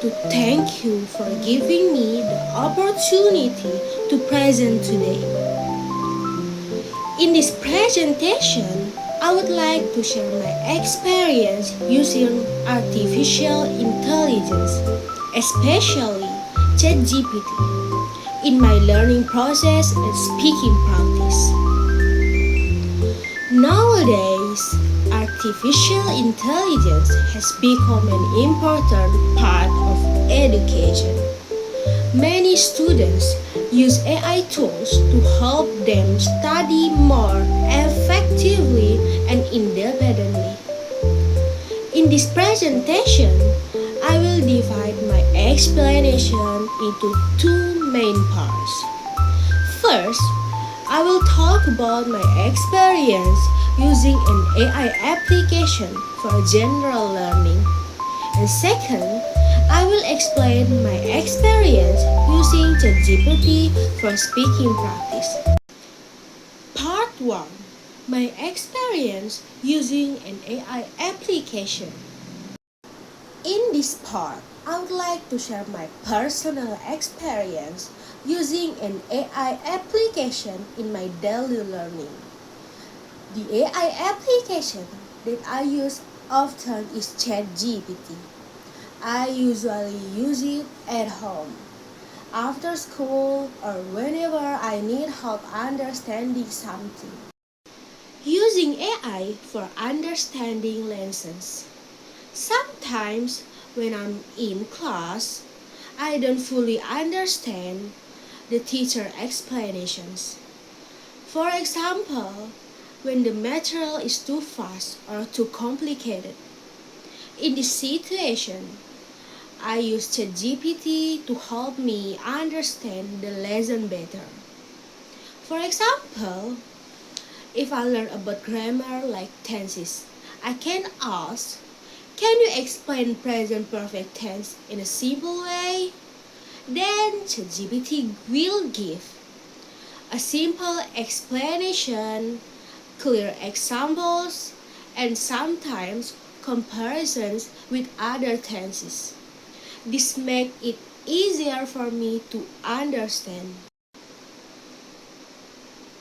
to thank you for giving me the opportunity to present today. In this presentation, I would like to share my experience using artificial intelligence, especially ChatGPT, in my learning process and speaking practice. Nowadays, artificial intelligence has become an important part of education. Many students use AI tools to help them study more effectively and independently. In this presentation, I will divide my explanation into two main parts. First, I will talk about my experience using an AI application for general learning. And second, I will explain my experience using ChatGPT for speaking practice. Part 1. My experience using an AI application. In this part, I would like to share my personal experience using an AI application in my daily learning. The AI application that I use often is ChatGPT. I usually use it at home, after school, or whenever I need help understanding something. Using AI for understanding lessons. Sometimes when I'm in class, I don't fully understand the teacher explanations. For example, when the material is too fast or too complicated. In this situation, I use ChatGPT to help me understand the lesson better. For example, if I learn about grammar like tenses, I can ask, can you explain present perfect tense in a simple way? Then ChatGPT will give a simple explanation, clear examples, and sometimes comparisons with other tenses. This makes it easier for me to understand.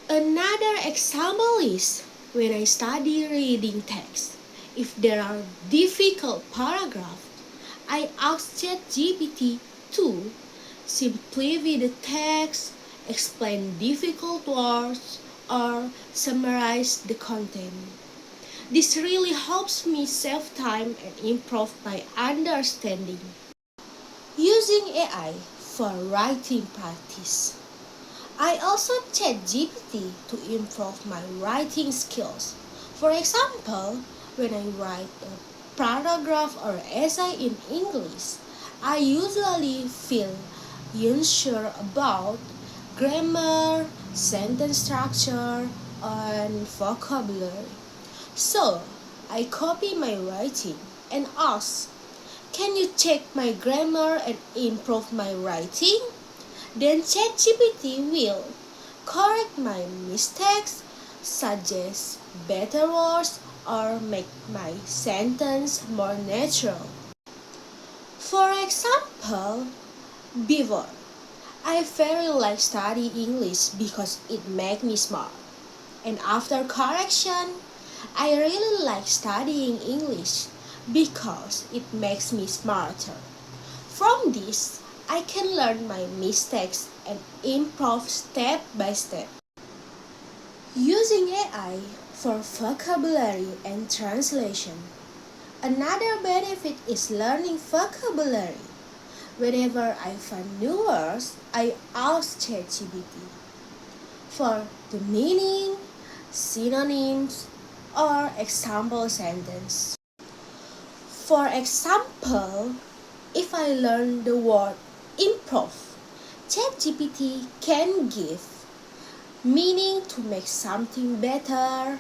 Another example is when I study reading text. If there are difficult paragraphs, I ask ChatGPT to simplify the text, explain difficult words, or summarize the content. This really helps me save time and improve my understanding. Using AI for writing practice. I also ChatGPT to improve my writing skills. For example, when I write a paragraph or essay in English, I usually feel unsure about grammar, sentence structure, and vocabulary. So, I copy my writing and ask, can you check my grammar and improve my writing? Then ChatGPT will correct my mistakes, suggest better words, or make my sentence more natural. For example, before, I very like study English because it makes me smart. And after correction, I really like studying English because it makes me smarter. From this, I can learn my mistakes and improve step by step. Using AI for vocabulary and translation. Another benefit is learning vocabulary. Whenever I find new words, I ask ChatGPT for the meaning, synonyms, or example sentence. For example, if I learn the word improve, ChatGPT can give meaning to make something better.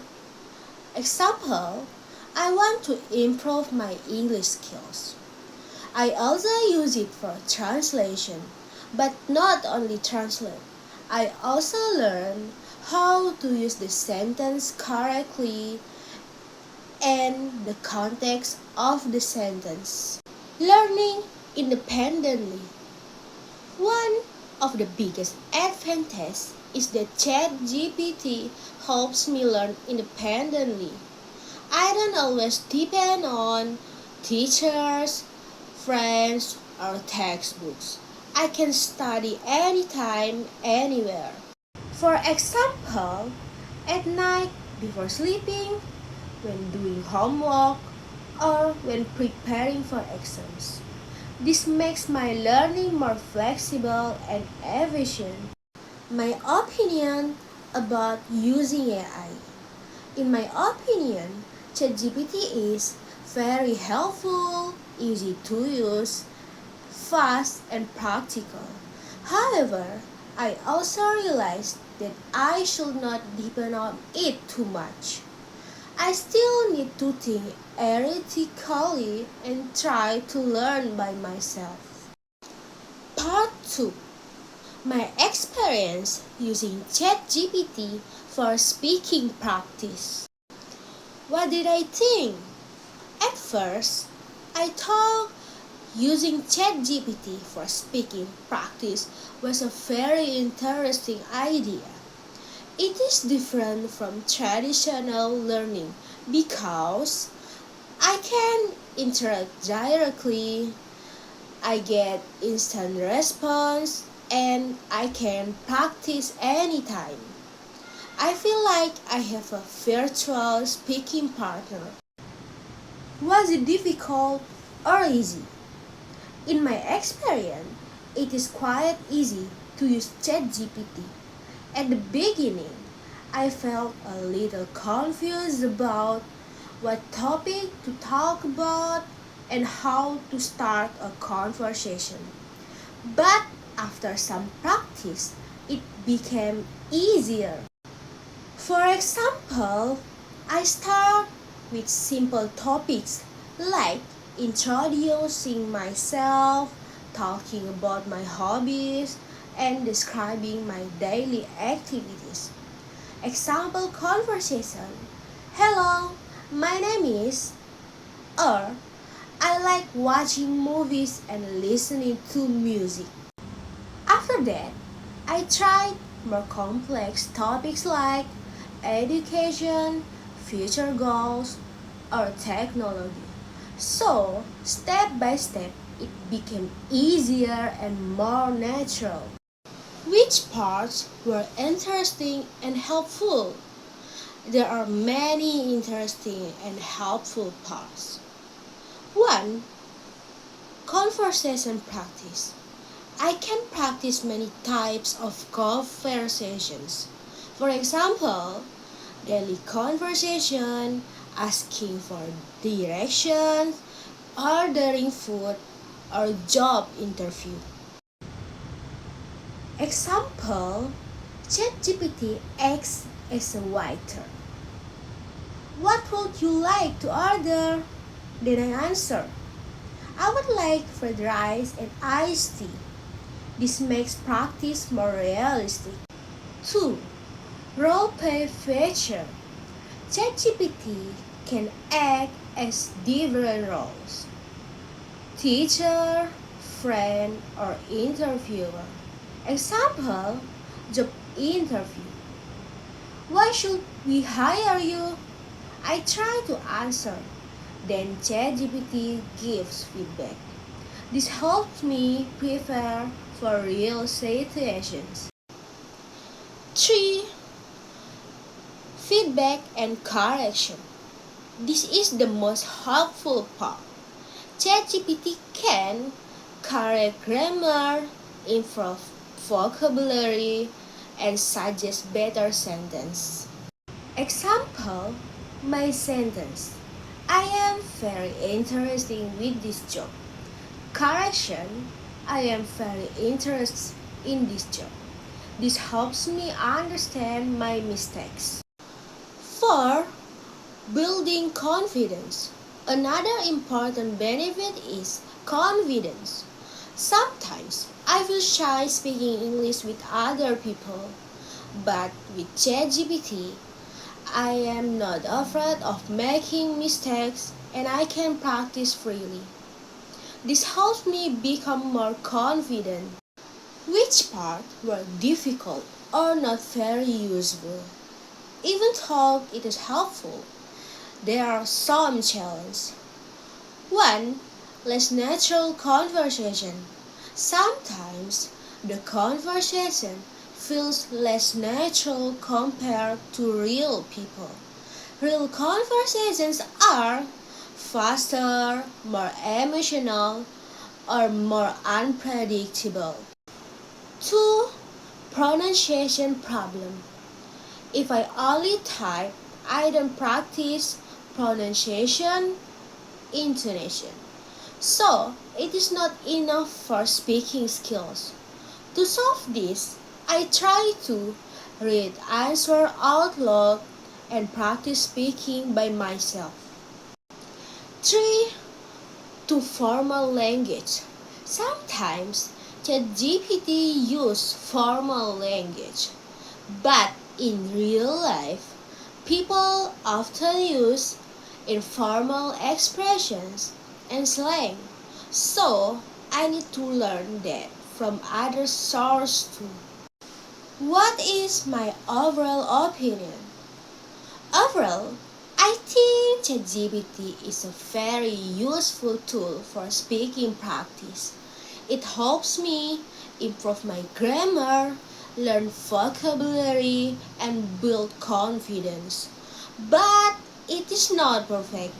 Example, I want to improve my English skills. I also use it for translation, but not only translate. I also learn how to use the sentence correctly and the context of the sentence. Learning independently. One of the biggest advantages is that ChatGPT helps me learn independently. I don't always depend on teachers, friends, or textbooks. I can study anytime, anywhere. For example, at night before sleeping, when doing homework, or when preparing for exams. This makes my learning more flexible and efficient. My opinion about using AI. In my opinion, ChatGPT is very helpful, easy to use, fast, and practical. However, I also realized that I should not depend on it too much. I still need to think critically and try to learn by myself. Part 2. My experience using ChatGPT for speaking practice. What did I think? At first, I thought using ChatGPT for speaking practice was a very interesting idea. It is different from traditional learning because I can interact directly, I get instant response, and I can practice anytime. I feel like I have a virtual speaking partner. Was it difficult or easy? In my experience, it is quite easy to use ChatGPT. At the beginning, I felt a little confused about what topic to talk about and how to start a conversation. But after some practice, it became easier. For example, I start with simple topics like introducing myself, talking about my hobbies, and describing my daily activities. Example conversation. Hello, my name is, or I like watching movies and listening to music. After that, I tried more complex topics like education, future goals, or technology. So, step by step, it became easier and more natural. Which parts were interesting and helpful? There are many interesting and helpful parts. 1. Conversation practice. I can practice many types of conversations. For example, daily conversation, asking for directions, ordering food, or job interview. Example, ChatGPT acts as a waiter. What would you like to order? Then I answer, I would like fried rice and iced tea. This makes practice more realistic. 2. Role-play feature. ChatGPT can act as different roles. Teacher, friend, or interviewer. Example, job interview. Why should we hire you? I try to answer. Then ChatGPT gives feedback. This helps me prepare for real situations. 3. Feedback and correction. This is the most helpful part. ChatGPT can correct grammar, improve vocabulary, and suggest better sentence. Example, my sentence. I am very interested with this job. Correction, I am very interested in this job. This helps me understand my mistakes. 4. Building confidence. Another important benefit is confidence. Sometimes I feel shy speaking English with other people, but with ChatGPT, I am not afraid of making mistakes and I can practice freely. This helps me become more confident. Which part were difficult or not very useful? Even though it is helpful, there are some challenges. 1. Less natural conversation. Sometimes the conversation feels less natural compared to real people. Real conversations are faster, more emotional, or more unpredictable. 2. Pronunciation problem. If I only type, I don't practice pronunciation, intonation. So, it is not enough for speaking skills. To solve this, I try to read answer out loud and practice speaking by myself. 3. To formal language. Sometimes ChatGPT use formal language, but in real life, people often use informal expressions and slang. So, I need to learn that from other sources too. What is my overall opinion? Overall, I think ChatGPT is a very useful tool for speaking practice. It helps me improve my grammar, learn vocabulary, and build confidence. But it is not perfect.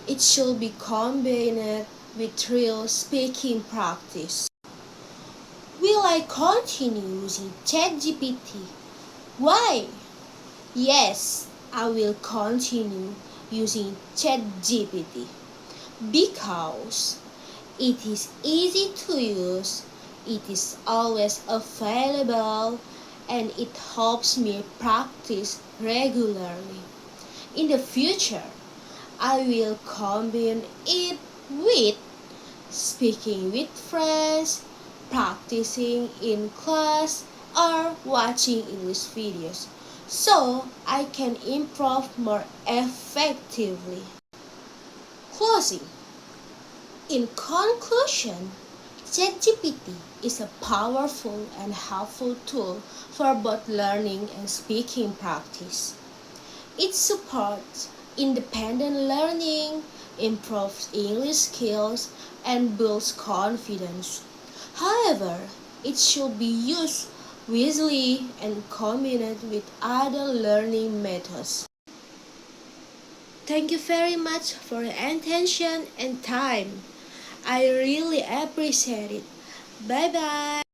It should be combined with real speaking practice. Will I continue using ChatGPT? Why? Yes, I will continue using ChatGPT because it is easy to use, it is always available, and it helps me practice regularly. In the future, I will combine it with speaking with friends, practicing in class, or watching English videos so I can improve more effectively. Closing. In conclusion, ChatGPT is a powerful and helpful tool for both learning and speaking practice. It supports independent learning, improves English skills, and builds confidence. However, it should be used wisely and combined with other learning methods. Thank you very much for your attention and time. I really appreciate it. Bye bye.